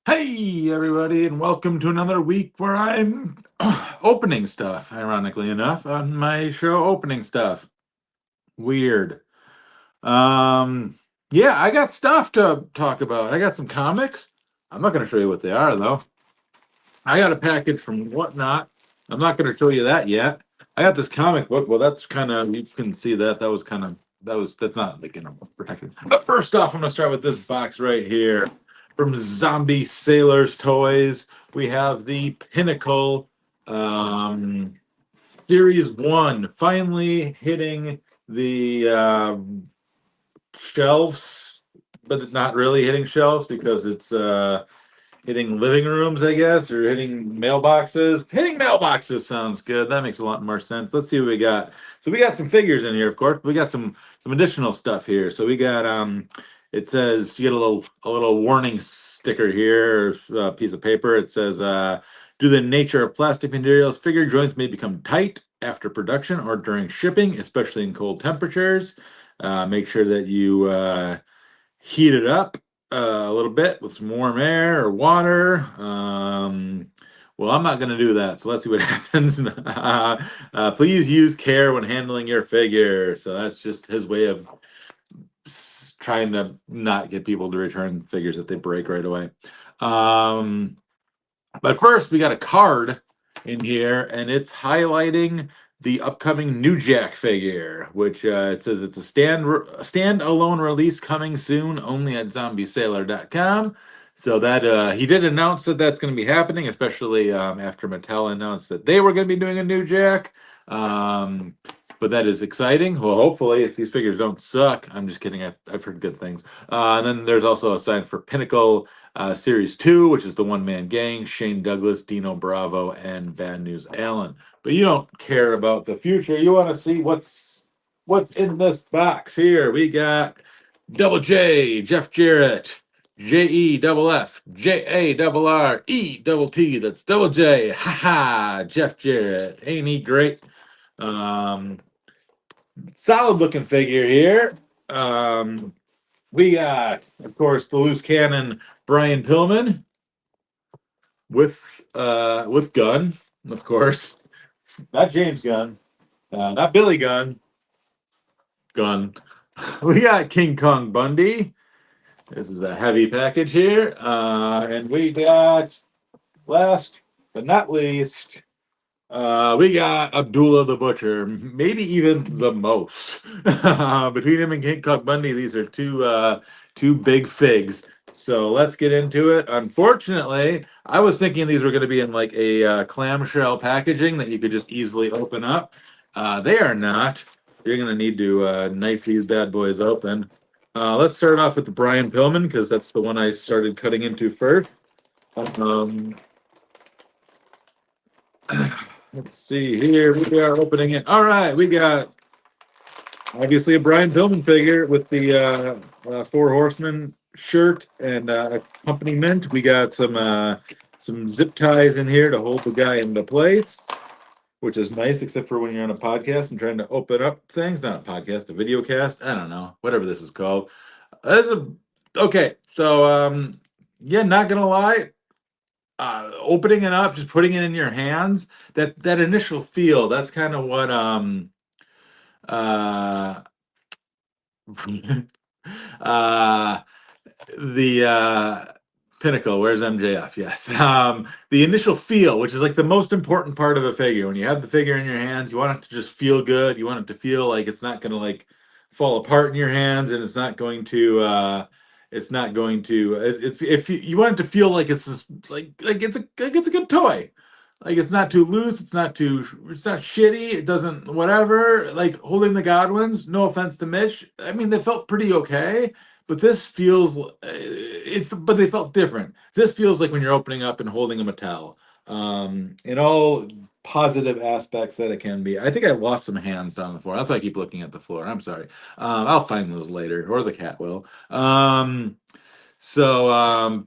Hey, everybody, and welcome to another week where I'm opening stuff, ironically enough, on my show, Opening Stuff. Weird. Um, yeah, I got stuff to talk about. I got some comics. I'm not going to show you what they are, though. I got a package from Whatnot. I'm not going to show you that yet. I got this comic book. Well, that's kind of, you can see that. That's not like, protected. But first off, I'm going to start with this box right here from Zombie Sailors Toys. We have the Pinnacle Series 1 finally hitting the shelves, but not really hitting shelves because it's hitting living rooms, I guess, or hitting mailboxes. Hitting mailboxes sounds good. That makes a lot more sense. Let's see what we got. So we got some figures in here, of course. But we got some additional stuff here. So we got it says you get a little warning sticker here, piece of paper. It says due to the nature of plastic materials, figure joints may become tight after production or during shipping, especially in cold temperatures. Make sure that you heat it up a little bit with some warm air or water. Well, I'm not going to do that, so let's see what happens. Please use care when handling your figure. So that's just his way of trying to not get people to return figures that they break right away. But first, we got a card in here, and it's highlighting the upcoming New Jack figure, which it says it's a stand-alone release coming soon, only at zombiesailor.com. So that he did announce that that's going to be happening, especially after Mattel announced that they were going to be doing a New Jack. But that is exciting. Well, hopefully, if these figures don't suck, I'm just kidding. I've heard good things. And then there's also a sign for Pinnacle Series 2, which is the one-man gang, Shane Douglas, Dino Bravo, and Bad News Allen. But you don't care about the future. You want to see what's in this box here. We got Double J, Jeff Jarrett, Jeff, JARRET. That's Double J. Ha ha, Jeff Jarrett. Ain't he great? Solid looking figure here. We got, of course, the loose cannon Brian Pillman with Gunn, of course. Not James Gunn. Not Billy Gunn. Gunn. We got King Kong Bundy. This is a heavy package here. And we got, last but not least, we got Abdullah the Butcher, maybe even the most. Between him and King Kong Bundy, these are two big figs. So let's get into it. Unfortunately, I was thinking these were going to be in like a clamshell packaging that you could just easily open up. They are not. You're going to need to knife these bad boys open. Let's start off with the Brian Pillman because that's the one I started cutting into first. Let's see here. We are opening it. All right, we got obviously a Brian Pillman figure with the Four Horsemen shirt and accompaniment. We got some zip ties in here to hold the guy into place, which is nice, except for when you're on a podcast and trying to open up things. Not a podcast, a video cast. I don't know, whatever this is called. Okay. So yeah, not gonna lie. Opening it up, just putting it in your hands, that initial feel, that's kind of what uh uh the Pinnacle, where's MJF? Yes. The initial feel, which is like the most important part of a figure. When you have the figure in your hands, you want it to just feel good. You want it to feel like it's not gonna like fall apart in your hands, and it's not going to it's if you want it to feel like it's just like it's a good toy. Like it's not too loose, it's not shitty, it doesn't whatever. Like holding the Godwins, no offense to Mitch. I mean, they felt pretty okay, but this feels but they felt different. This feels like when you're opening up and holding a Mattel. In all positive aspects that it can be. I think I lost some hands on the floor. That's why I keep looking at the floor. I'm sorry. I'll find those later, or the cat will.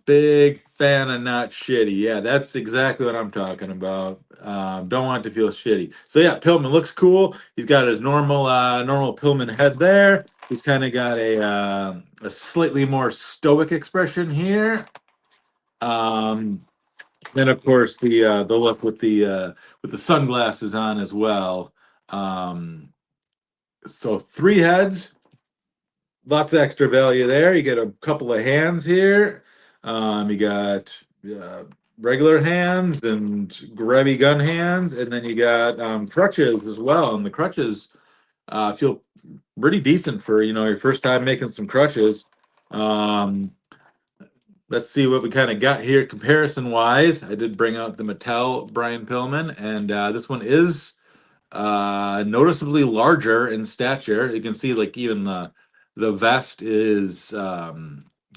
Big fan of not shitty. Yeah, that's exactly what I'm talking about. Don't want it to feel shitty. So yeah, Pillman looks cool. He's got his normal Pillman head there. He's kind of got a slightly more stoic expression here. Then of course the look with the sunglasses on as well. So 3 heads, lots of extra value there. You get a couple of hands here. You got uh, regular hands and grabby gun hands, and then you got crutches as well. And the crutches feel pretty decent for your first time making some crutches. Um, let's see what we kind of got here comparison wise. I did bring out the Mattel Brian Pillman, and this one is noticeably larger in stature. You can see like even the vest is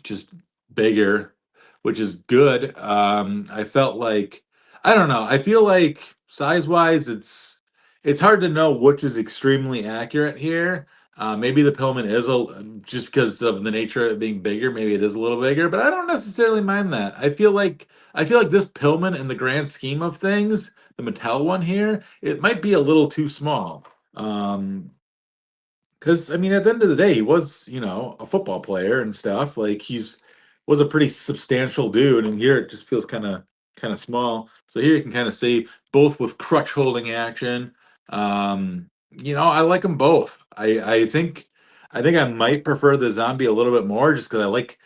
just bigger, which is good. I felt like I don't know. I feel like size wise, it's hard to know which is extremely accurate here. Maybe the Pillman is just because of the nature of it being bigger. Maybe it is a little bigger, but I don't necessarily mind that. I feel like this Pillman, in the grand scheme of things, the Mattel one here, it might be a little too small. Because I mean, at the end of the day, he was, a football player and stuff. Like he's was a pretty substantial dude, and here it just feels kind of small. So here you can kind of see both with crutch holding action. I like them both. I think I might prefer the zombie a little bit more, just because I like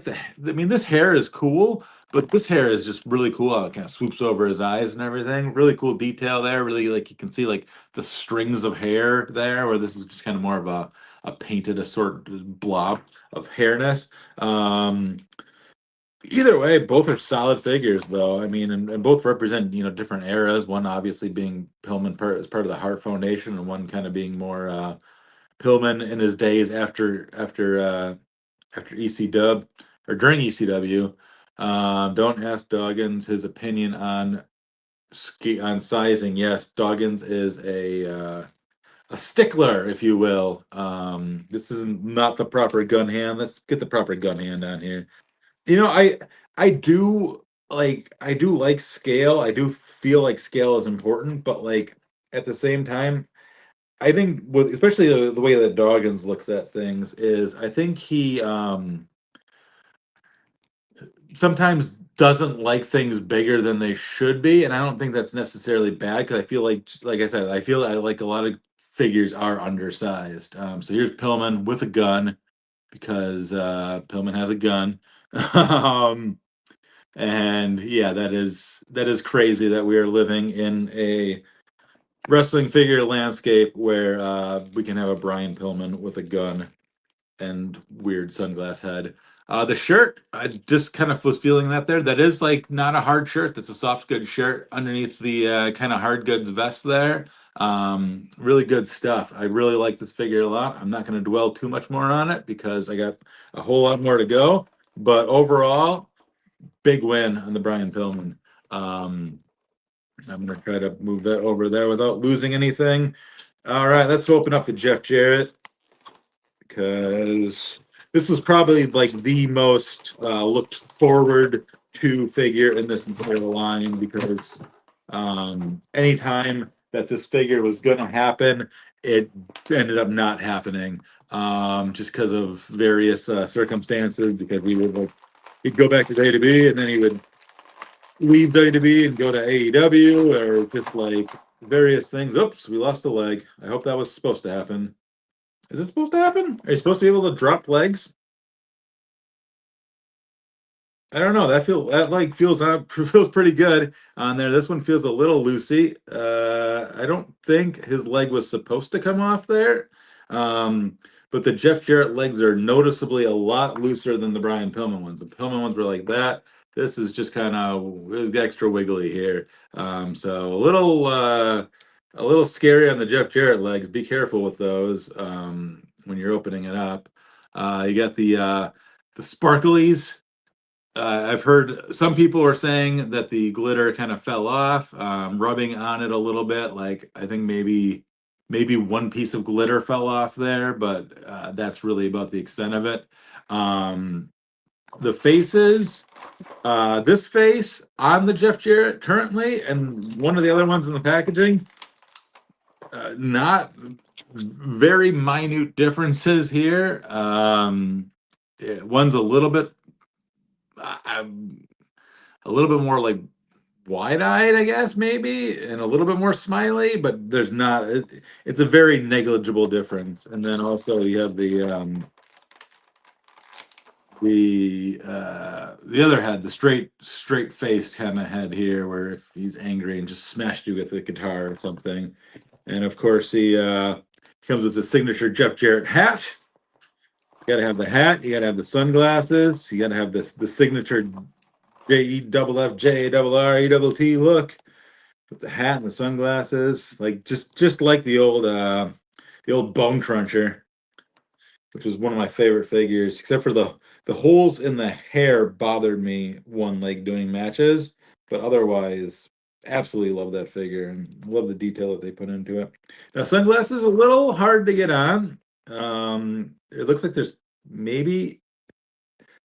the. I mean, this hair is cool, but this hair is just really cool. How it kind of swoops over his eyes and everything. Really cool detail there. Really, like you can see like the strings of hair there, where this is just kind of more of a painted a sort of blob of hairness. Um, Either way, both are solid figures, though. I mean, and both represent different eras. One obviously being Pillman as part of the Hart Foundation, and one kind of being more Pillman in his days after ECW or during ECW. Don't ask Doggins his opinion on on sizing. Yes, Doggins is a stickler, if you will. This is not the proper gun hand. Let's get the proper gun hand on here. You know, I do like scale. I do feel like scale is important, but like at the same time, I think with especially the way that Doggins looks at things is I think he sometimes doesn't like things bigger than they should be, and I don't think that's necessarily bad because I feel like I said, I feel like a lot of figures are undersized. So here's Pillman with a gun because Pillman has a gun. um, and yeah, that is crazy that we are living in a wrestling figure landscape where we can have a Brian Pillman with a gun and weird sunglass head. The shirt, I just kind of was feeling that there. That is like not a hard shirt. That's a soft goods shirt underneath the kind of hard goods vest there. Really good stuff. I really like this figure a lot. I'm not going to dwell too much more on it because I got a whole lot more to go. But overall, big win on the Brian Pillman. Um, I'm going to try to move that over there without losing anything. All right, let's open up the Jeff Jarrett because this was probably like the most looked forward to figure in this entire line because anytime that this figure was going to happen, it ended up not happening just because of various circumstances. Because he'd go back to WWE and then he would leave WWE and go to AEW or just like various things. Oops, we lost a leg. I hope that was supposed to happen. Is it supposed to happen? Are you supposed to be able to drop legs? I don't know. That like feels feels pretty good on there. This one feels a little loosey. I don't think his leg was supposed to come off there. But the Jeff Jarrett legs are noticeably a lot looser than the Brian Pillman ones. The Pillman ones were like that. This is just kind of extra wiggly here. So a little scary on the Jeff Jarrett legs. Be careful with those when you're opening it up. You got the sparklies. I've heard some people are saying that the glitter kind of fell off, rubbing on it a little bit. Like I think maybe one piece of glitter fell off there, but that's really about the extent of it. Um, the faces, this face on the Jeff Jarrett currently, and one of the other ones in the packaging, not very minute differences here. One's a little bit. a little bit more like wide-eyed, I guess, maybe, and a little bit more smiley, but there's not. It's a very negligible difference. And then also you have the other head, the straight faced kind of head here, where if he's angry and just smashed you with a guitar or something. And of course he comes with the signature Jeff Jarrett hat. You got to have the hat. You got to have the sunglasses. You got to have the signature JEFFJARRETT look with the hat and the sunglasses, like just like the old Bone Cruncher, which was one of my favorite figures, except for the holes in the hair bothered me one like doing matches, but otherwise absolutely love that figure and love the detail that they put into it. Now sunglasses a little hard to get on. It looks like there's maybe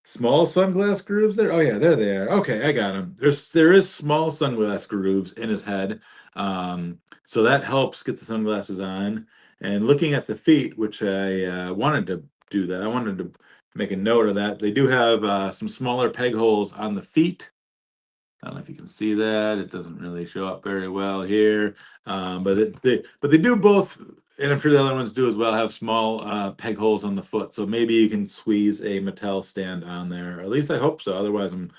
small sunglass grooves there. Oh yeah, they're there. Okay, I got him. There is small sunglass grooves in his head, so that helps get the sunglasses on. And looking at the feet, which I wanted to do that, I wanted to make a note of that. They do have some smaller peg holes on the feet. I don't know if you can see that. It doesn't really show up very well here, but they do both, and I'm sure the other ones do as well, have small peg holes on the foot. So maybe you can squeeze a Mattel stand on there. At least I hope so. Otherwise, I'm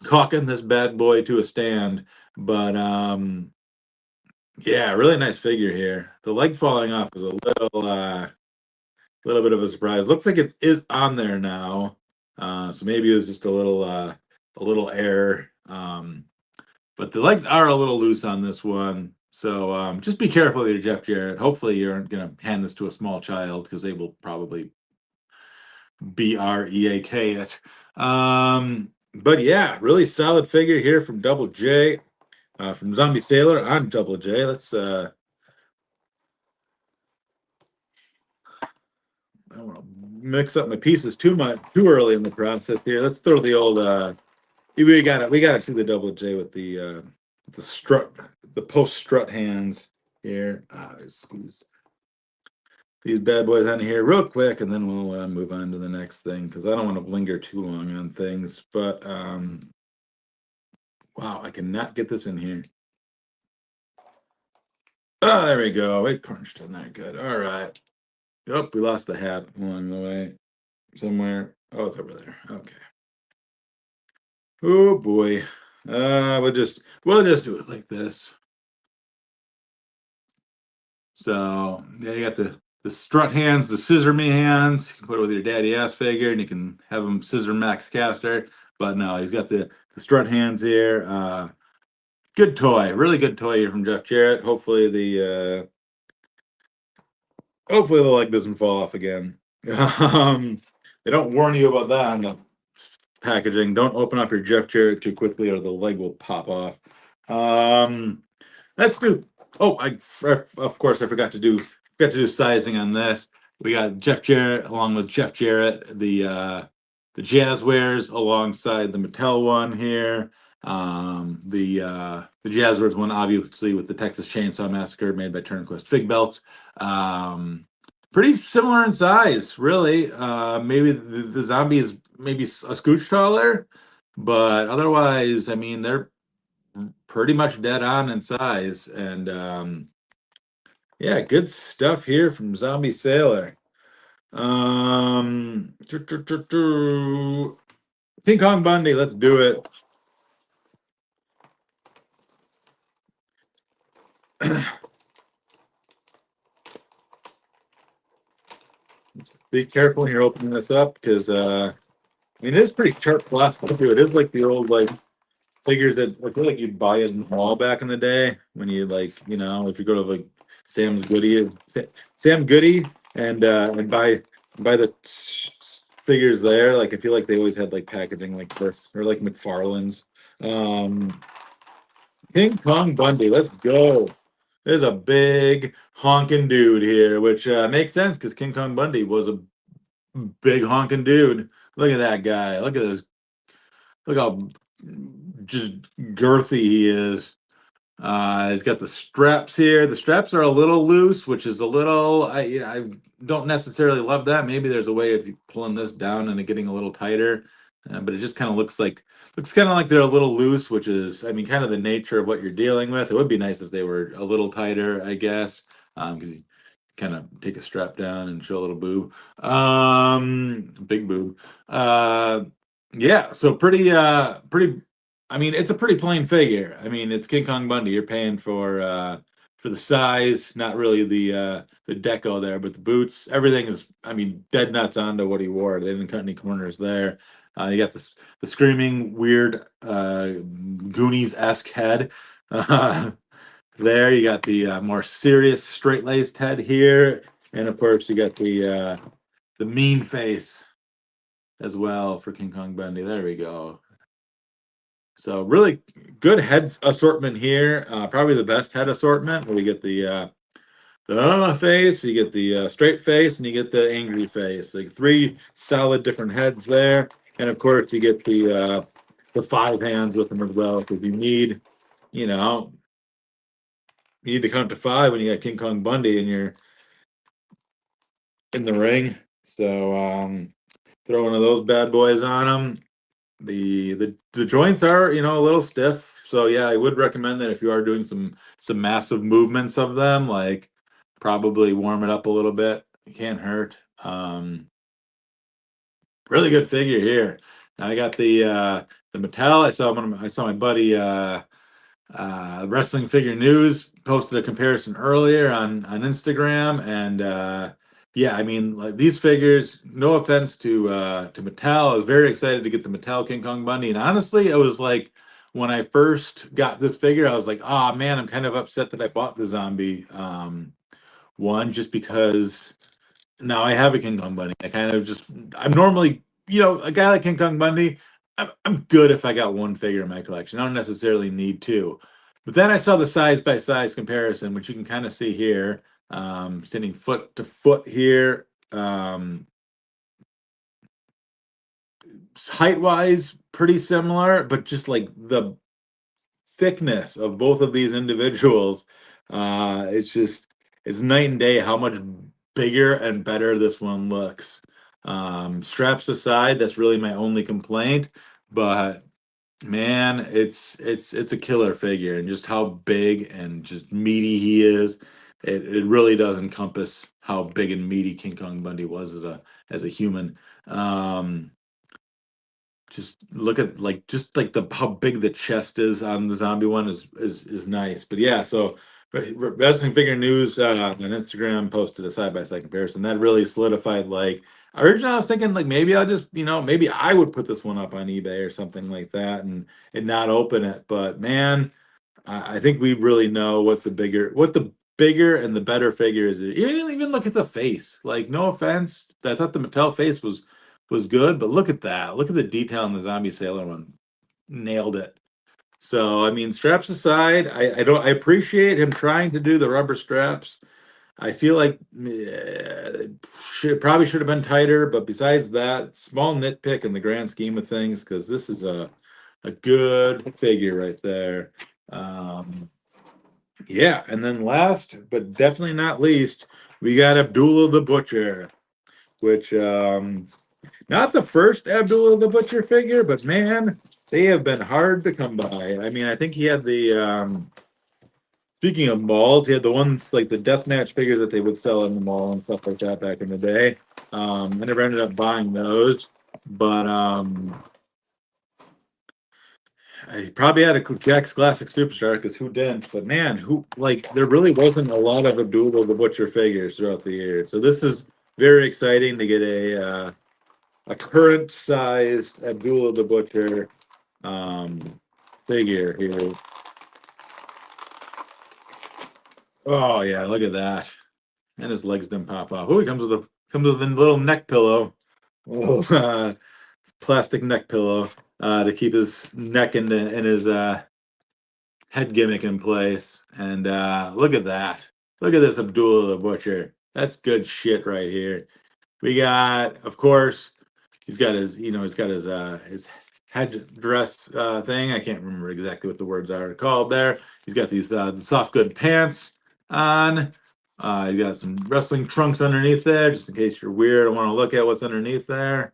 caulking this bad boy to a stand. But yeah, really nice figure here. The leg falling off was a little bit of a surprise. Looks like it is on there now. So maybe it was just a little error. But the legs are a little loose on this one. So just be careful with your Jeff Jarrett. Hopefully you aren't going to hand this to a small child because they will probably BREAK it. But yeah, really solid figure here from Double J, from Zombie Sailor on Double J. Let's I don't want to mix up my pieces too early in the process here. Let's throw the old we gotta see the Double J with the strut, the post strut hands here. Squeeze these bad boys on here real quick, and then we'll move on to the next thing because I don't want to linger too long on things. But wow, I cannot get this in here. Oh, there we go. It crunched in there. Good. All right. Oh, we lost the hat along the way somewhere. Oh, it's over there. Okay. Oh boy. We'll just do it like this. So yeah, you got the strut hands, the scissor me hands. You can put it with your daddy ass figure, and you can have him scissor Max Caster. But no, he's got the strut hands here. Good toy, really good toy here from Jeff Jarrett. Hopefully the leg doesn't fall off again. They don't warn you about that on the packaging. Don't open up your Jeff Jarrett too quickly, or the leg will pop off. Let's do. Oh, of course I forgot to do sizing on this. We got Jeff Jarrett along with Jeff Jarrett, the Jazzwares alongside the Mattel one here. The Jazzwares one, obviously, with the Texas Chainsaw Massacre made by Turnquist Fig Belts. Pretty similar in size, really. Maybe the zombie is maybe a scooch taller, but otherwise, I mean, they're pretty much dead on in size. And yeah, good stuff here from Zombie Sailor. King Kong Bundy, let's do it. Be careful when you're opening this up because I mean, it is pretty sharp plastic too. It is like the old like figures that I feel like you'd buy in the mall back in the day when you like, you know, if you go to like Sam Goody and buy the figures there. Like I feel like they always had like packaging like this, or like McFarlane's. King Kong Bundy, let's go. There's a big honking dude here, which makes sense because King Kong Bundy was a big honking dude. Look at that guy. Look at this. Look how just girthy he is. He's got the straps here. The straps are a little loose, which is a little. I don't necessarily love that. Maybe there's a way of pulling this down and it getting a little tighter. But it just kind of looks kind of like they're a little loose, which is, I mean, kind of the nature of what you're dealing with. It would be nice if they were a little tighter, I guess, because you kind of take a strap down and show a little boob, big boob. Yeah, so pretty. I mean, it's a pretty plain figure. I mean, it's King Kong Bundy. You're paying for the size, not really the deco there, but the boots, everything is, I mean, dead nuts onto what he wore. They didn't cut any corners there. You got the screaming weird Goonies-esque head. There you got the more serious straight-laced head here, and of course you got the mean face as well for King Kong Bundy. There we go. So really good head assortment here. Probably the best head assortment where we get the face, you get the straight face, and you get the angry face. Like three solid different heads there, and of course you get the five hands with them as well because you know, you need to count to five when you got King Kong Bundy and you're in the ring. So throw one of those bad boys on them. The joints are, you know, a little stiff. So yeah, I would recommend that if you are doing some massive movements of them, like probably warm it up a little bit. It can't hurt. Really good figure here. Now I got the Mattel. I saw my buddy Wrestling Figure News posted a comparison earlier on Instagram, and yeah, I mean, like these figures. No offense to Mattel, I was very excited to get the Mattel King Kong Bundy, and honestly, it was like when I first got this figure, I was like, oh man, I'm kind of upset that I bought the zombie one just because now I have a King Kong Bundy. I'm normally, you know, a guy like King Kong Bundy. I'm good if I got one figure in my collection. I don't necessarily need two. But then I saw the size by size comparison, which you can kind of see here, standing foot to foot here. Height wise, pretty similar, but just like the thickness of both of these individuals, it's night and day how much bigger and better this one looks. Straps aside, that's really my only complaint, but man, it's a killer figure, and just how big and just meaty he is. It really does encompass how big and meaty King Kong Bundy was as a human. Um, just look at the how big the chest is on the zombie one is nice. But yeah, so Wrestling Figure News on Instagram posted a side by side comparison that really solidified. Like originally, I was thinking like maybe I'll just, you know, maybe I would put this one up on eBay or something like that and not open it. But man, I think we really know what the bigger and the better figure is. You didn't even look at the face. Like, no offense, I thought the Mattel face was good, but look at that. Look at the detail in the Zombie Sailor one. Nailed it. So, I mean, straps aside, I appreciate him trying to do the rubber straps. I feel like probably should have been tighter, but besides that, small nitpick in the grand scheme of things, because this is a good figure right there. Yeah, and then last but definitely not least, we got Abdullah the Butcher, which not the first Abdullah the Butcher figure, but man, they have been hard to come by. I mean, I think he had the speaking of malls, he had the ones like the deathmatch figures that they would sell in the mall and stuff like that back in the day. I never ended up buying those, but I probably had a Jack's Classic Superstar because who didn't? But man, who like there really wasn't a lot of Abdullah the Butcher figures throughout the year. So this is very exciting to get a current sized Abdullah the Butcher figure here. Oh yeah, look at that. And his legs didn't pop off. Oh, he comes with a little neck pillow. Little plastic neck pillow to keep his neck in his head gimmick in place. And look at that. Look at this Abdullah the Butcher. That's good shit right here. We got, of course, he's got his headdress thing. I can't remember exactly what the words are called there. He's got these the soft good pants on. You got some wrestling trunks underneath there, just in case you're weird and want to look at what's underneath there.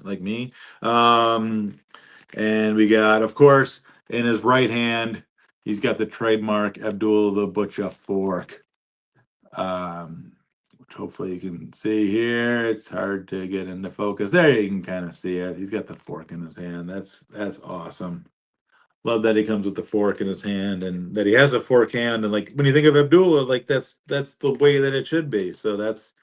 like me. And we got, of course, in his right hand, he's got the trademark Abdullah the Butcher fork. Which hopefully you can see here. It's hard to get into focus. There you can kind of see it. He's got the fork in his hand. That's awesome. Love that he comes with the fork in his hand and that he has a fork hand. And like when you think of Abdullah, like that's the way that it should be. So that's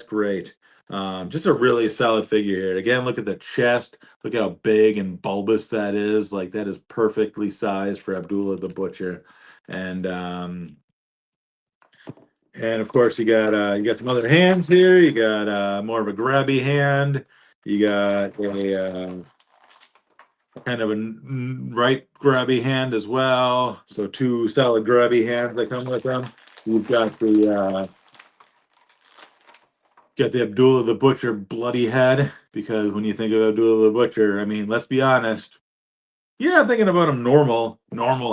great. Just a really solid figure here. Again, look at the chest. Look how big and bulbous that is. Like that is perfectly sized for Abdullah the Butcher. And of course you got some other hands here. You got more of a grabby hand. You got a kind of a right grabby hand as well. So two solid grabby hands that come with them. You've got the Abdullah the Butcher bloody head, because when you think of Abdullah the Butcher, I mean, let's be honest, you're not thinking about him normal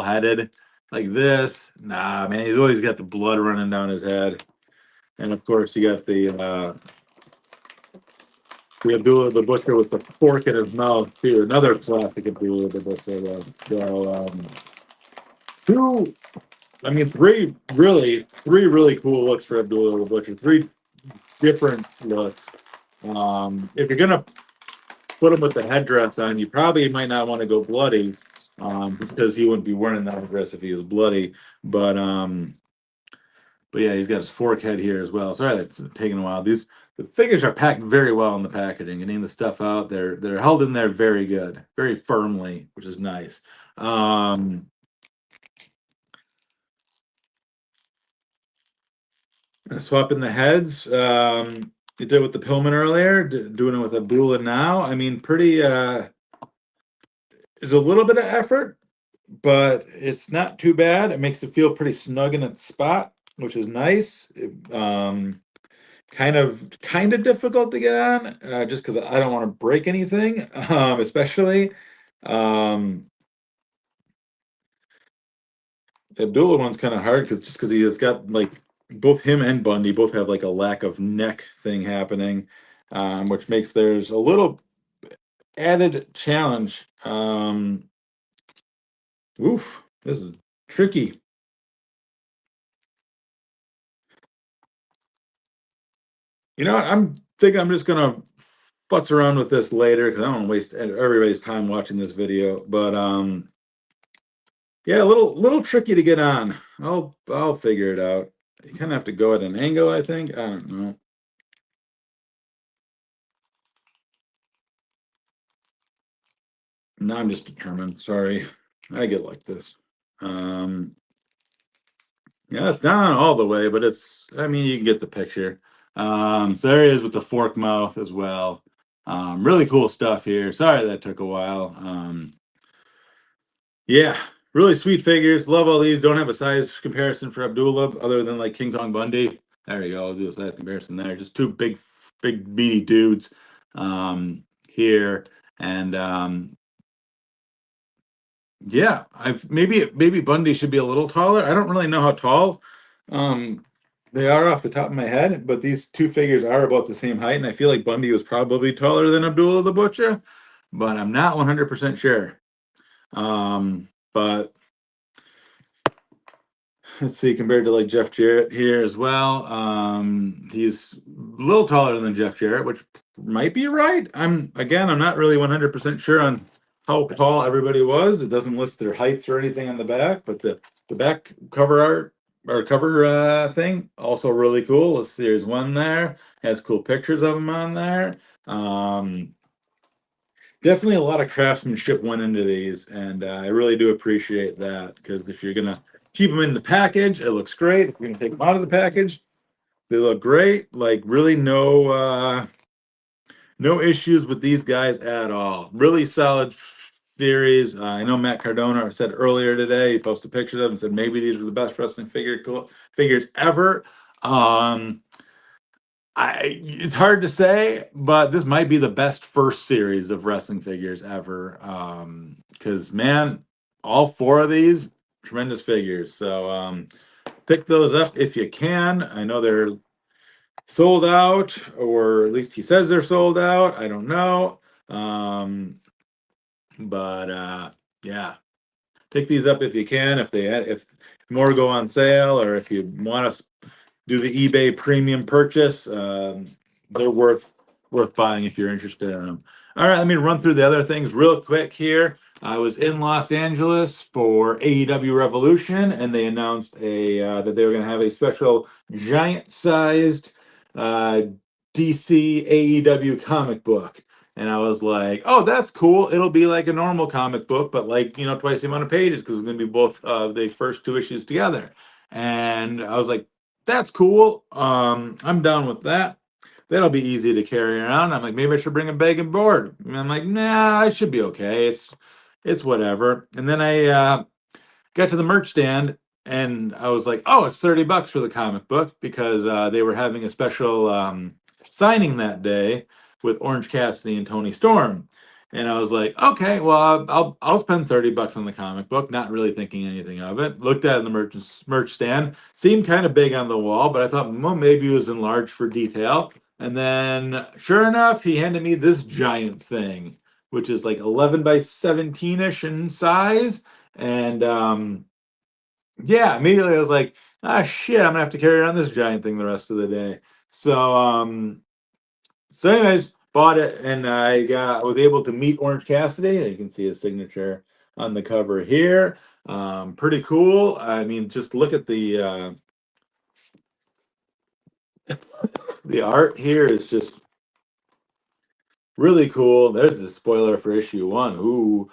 headed like this. Nah, man, he's always got the blood running down his head. And of course, you got the Abdullah the Butcher with the fork in his mouth too. Another classic Abdullah the Butcher. Three really cool looks for Abdullah the Butcher. Three different looks. If you're gonna put him with the headdress on, you probably might not want to go bloody, because he wouldn't be wearing that headdress if he was bloody. But yeah, he's got his fork head here as well. Sorry, that's taking a while. The figures are packed very well in the packaging. Getting the stuff out, they're held in there very good, very firmly, which is nice. Swapping the heads. You did with the Pillman earlier, doing it with Abdullah now. I mean, pretty. It's a little bit of effort, but it's not too bad. It makes it feel pretty snug in its spot, which is nice. Kind of difficult to get on, just because I don't want to break anything, especially. The Abdullah one's kind of hard because he has got like both him and Bundy both have like a lack of neck thing happening, which makes theirs a little added challenge. Oof, this is tricky. You know what? I'm just gonna futz around with this later because I don't want to waste everybody's time watching this video. But yeah, a little tricky to get on. I'll figure it out. You kind of have to go at an angle, I think. I don't know. No, I'm just determined. Sorry, I get like this. Yeah, it's not on all the way, but I mean, you can get the picture. So there he is with the fork mouth as well. Really cool stuff here. Sorry that took a while. Yeah, really sweet figures. Love all these. Don't have a size comparison for Abdullah other than like King Kong Bundy. There you go. I'll do a size comparison there. Just two big meaty dudes here. And yeah, maybe Bundy should be a little taller. I don't really know how tall they are off the top of my head, but these two figures are about the same height, and I feel like Bundy was probably taller than Abdullah the Butcher, but I'm not 100% sure. But let's see, compared to like Jeff Jarrett here as well, he's a little taller than Jeff Jarrett, which might be right. I'm not really 100% sure on how tall everybody was. It doesn't list their heights or anything on the back, but the back cover art or cover thing also really cool. Let's see, there's one there, has cool pictures of them on there. Definitely a lot of craftsmanship went into these, and I really do appreciate that, because if you're gonna keep them in the package, it looks great. If you're gonna take them out of the package, they look great. Like really no issues with these guys at all. Really solid series. I know Matt Cardona said earlier today, he posted pictures of them and said maybe these are the best wrestling figures ever. It's hard to say, but this might be the best first series of wrestling figures ever. Because man, all four of these tremendous figures. So pick those up if you can. I know they're sold out, or at least he says they're sold out. I don't know. Yeah, pick these up if you can. If more go on sale, or if you want to do the eBay premium purchase, they're worth buying if you're interested in them. All right, let me run through the other things real quick here. I was in Los Angeles for AEW Revolution, and they announced that they were going to have a special giant-sized DC AEW comic book. And I was like, oh, that's cool. It'll be like a normal comic book, but like, twice the amount of pages because it's going to be both the first two issues together. And I was like, that's cool. I'm down with that. That'll be easy to carry around. I'm like, maybe I should bring a bag and board. And I'm like, nah, I should be okay. It's whatever. And then I got to the merch stand and I was like, oh, it's $30 for the comic book because they were having a special signing that day with Orange Cassidy and Tony Storm. And I was like, okay, well, I'll spend $30 on the comic book, not really thinking anything of it. Looked at it in the merch stand, seemed kind of big on the wall, but I thought, well, maybe it was enlarged for detail. And then, sure enough, he handed me this giant thing, which is like 11 by 17-ish in size. And yeah, immediately I was like, ah, shit, I'm gonna have to carry around this giant thing the rest of the day. So anyways, bought it, and I was able to meet Orange Cassidy. You can see his signature on the cover here. Pretty cool. I mean, just look at the art here is just really cool. There's the spoiler for issue 1. Ooh,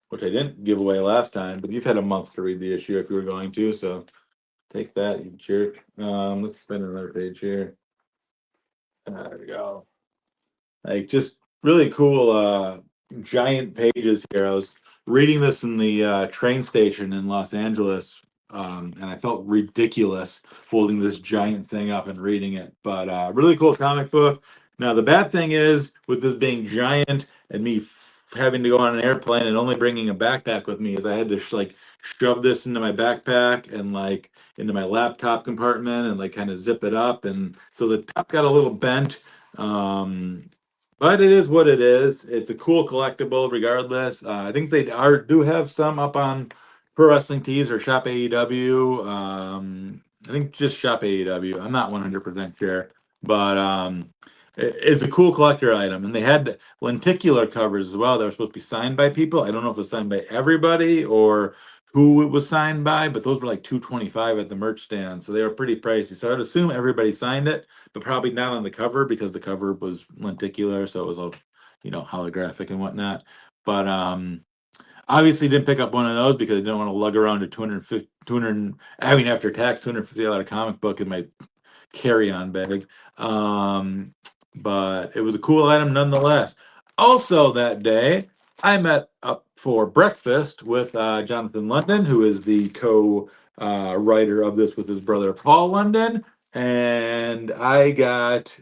which I didn't give away last time, but you've had a month to read the issue if you were going to, so take that, you jerk. Let's spin another page here. There we go. Like, just really cool giant pages here. I was reading this in the train station in Los Angeles, and I felt ridiculous holding this giant thing up and reading it. But really cool comic book. Now, the bad thing is, with this being giant and me having to go on an airplane and only bringing a backpack with me, is I had to like shove this into my backpack and like into my laptop compartment and like kind of zip it up. And so the top got a little bent. But it is what it is. It's a cool collectible, regardless. I think they do have some up on Pro Wrestling Tees or Shop AEW. I think just Shop AEW. I'm not 100% sure, but it's a cool collector item. And they had lenticular covers as well that were supposed to be signed by people. I don't know if it was signed by everybody or who it was signed by, but those were like $225 at the merch stand, so they were pretty pricey. So I'd assume everybody signed it, but probably not on the cover because the cover was lenticular, so it was all, holographic and whatnot. But obviously didn't pick up one of those because I didn't want to lug around a 200, I mean, after tax, $250 comic book in my carry-on bag. But it was a cool item nonetheless. Also that day, I met up for breakfast with Jonathan London, who is the co-writer of this with his brother Paul London, and I got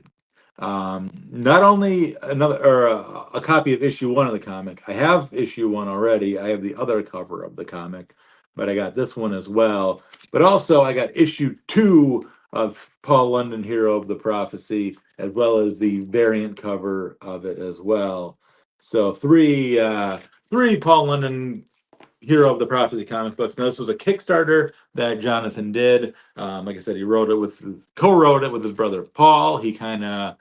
not only a copy of issue 1 of the comic. I have issue 1 already. I have the other cover of the comic, but I got this one as well. But also I got issue 2 of Paul London, Hero of the Prophecy, as well as the variant cover of it as well. So three Paul London Hero of the Prophecy comic books. Now, this was a Kickstarter that Jonathan did. Like I said, he co-wrote it with his brother Paul. He kind of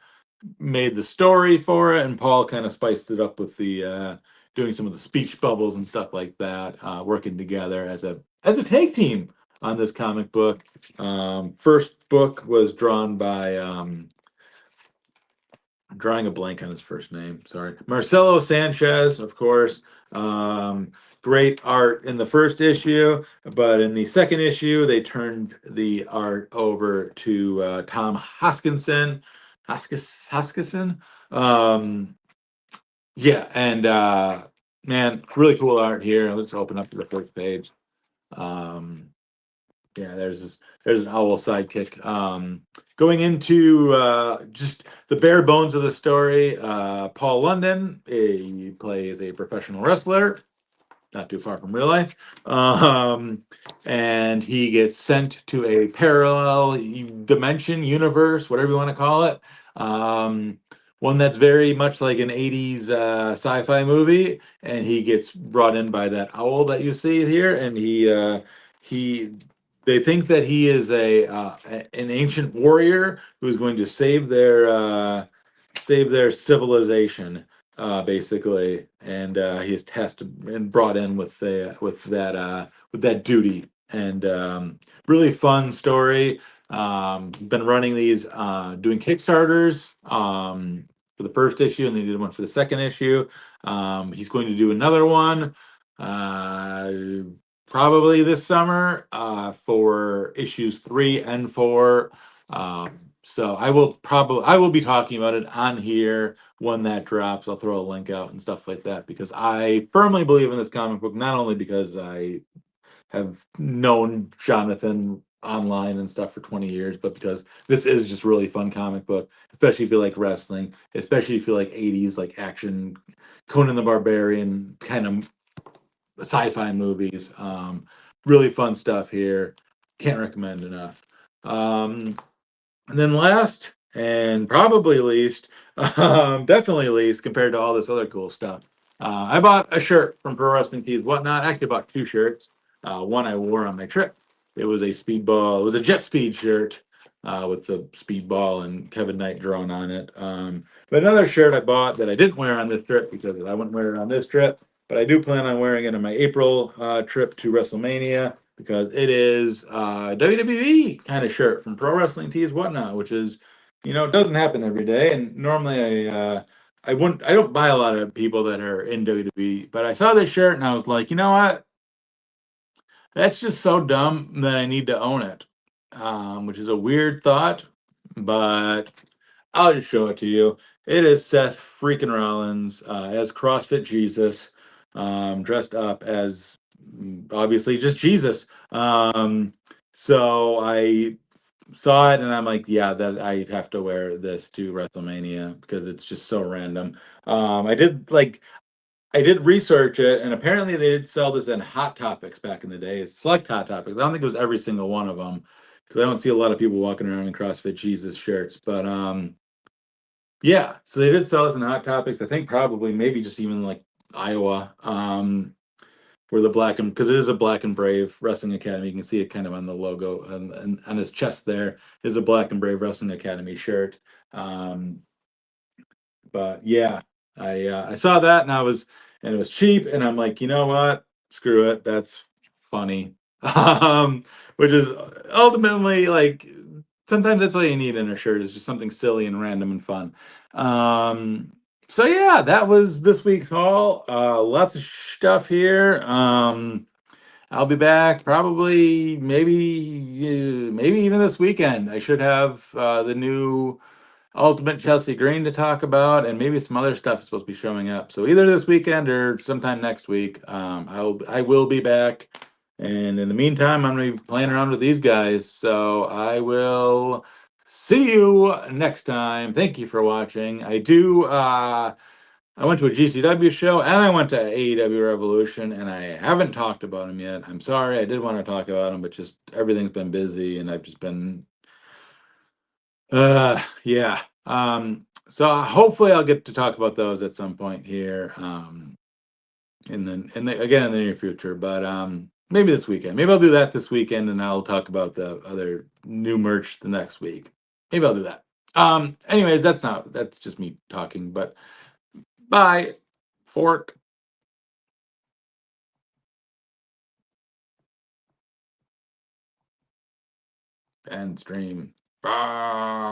made the story for it, and Paul kind of spiced it up with the doing some of the speech bubbles and stuff like that, working together as a tag team on this comic book. First book was drawn by drawing a blank on his first name. Sorry, Marcelo Sanchez, of course. Great art in the first issue, but in the second issue, they turned the art over to Tom Hoskinson. Yeah, and man, really cool art here. Let's open up to the first page. Yeah, there's an owl sidekick. Going into just the bare bones of the story, Paul London, he plays a professional wrestler, not too far from real life, and he gets sent to a parallel dimension, universe, whatever you want to call it, one that's very much like an 80s sci-fi movie, and he gets brought in by that owl that you see here, and he they think that he is an ancient warrior who's going to save their civilization, basically, and he is tested and brought in with that duty, and really fun story. Been running these, doing Kickstarters for the first issue, and they did one for the second issue. He's going to do another one uh, probably this summer for issues 3 and 4. So I will be talking about it on here when that drops. I'll throw a link out and stuff like that because I firmly believe in this comic book, not only because I have known Jonathan online and stuff for 20 years, but because this is just really fun comic book, especially if you like wrestling, especially if you like 80s like action, Conan the Barbarian kind of sci-fi movies. Really fun stuff here. Can't recommend enough. And then last and probably least, definitely least compared to all this other cool stuff, I bought a shirt from Pro Wrestling Tees Whatnot. Actually, bought 2 shirts. One I wore on my trip. It was a speedball. It was a Jet Speed shirt with the speedball and Kevin Knight drawn on it. But another shirt I bought that I didn't wear on this trip because I wouldn't wear it on this trip, but I do plan on wearing it on my April trip to WrestleMania because it is a WWE kind of shirt from Pro Wrestling Tees Whatnot, which is, it doesn't happen every day. And normally I don't buy a lot of people that are in WWE, but I saw this shirt and I was like, you know what? That's just so dumb that I need to own it, which is a weird thought, but I'll just show it to you. It is Seth freaking Rollins as CrossFit Jesus, dressed up as obviously just Jesus. So I saw it and I'm like, yeah, that I have to wear this to WrestleMania because it's just so random. I did research it, and apparently they did sell this in Hot Topics back in the day. Select Hot Topics. I don't think it was every single one of them because I don't see a lot of people walking around in CrossFit Jesus shirts. But yeah, so they did sell this in Hot Topics. I think probably maybe just even like Iowa, where the Black and because it is a Black and Brave Wrestling Academy. You can see it kind of on the logo and on his chest. There is a Black and Brave Wrestling Academy shirt. Um, but yeah, I saw that and it was cheap, and I'm like, you know what? Screw it. That's funny. Which is ultimately like sometimes that's all you need in a shirt is just something silly and random and fun. So yeah, that was this week's haul. Lots of stuff here. I'll be back probably maybe even this weekend. I should have the new Ultimate Chelsea Green to talk about, and maybe some other stuff is supposed to be showing up. So either this weekend or sometime next week, I will be back. And in the meantime, I'm gonna be playing around with these guys. So I will see you next time. Thank you for watching. I went to a GCW show and I went to AEW Revolution, and I haven't talked about them yet. I'm sorry. I did want to talk about them, but just everything's been busy, and I've just been yeah. So hopefully I'll get to talk about those at some point here, again in the near future. But maybe this weekend. Maybe I'll do that this weekend, and I'll talk about the other new merch the next week. Maybe I'll do that. Anyways, that's just me talking. But bye, fork and stream. Bye.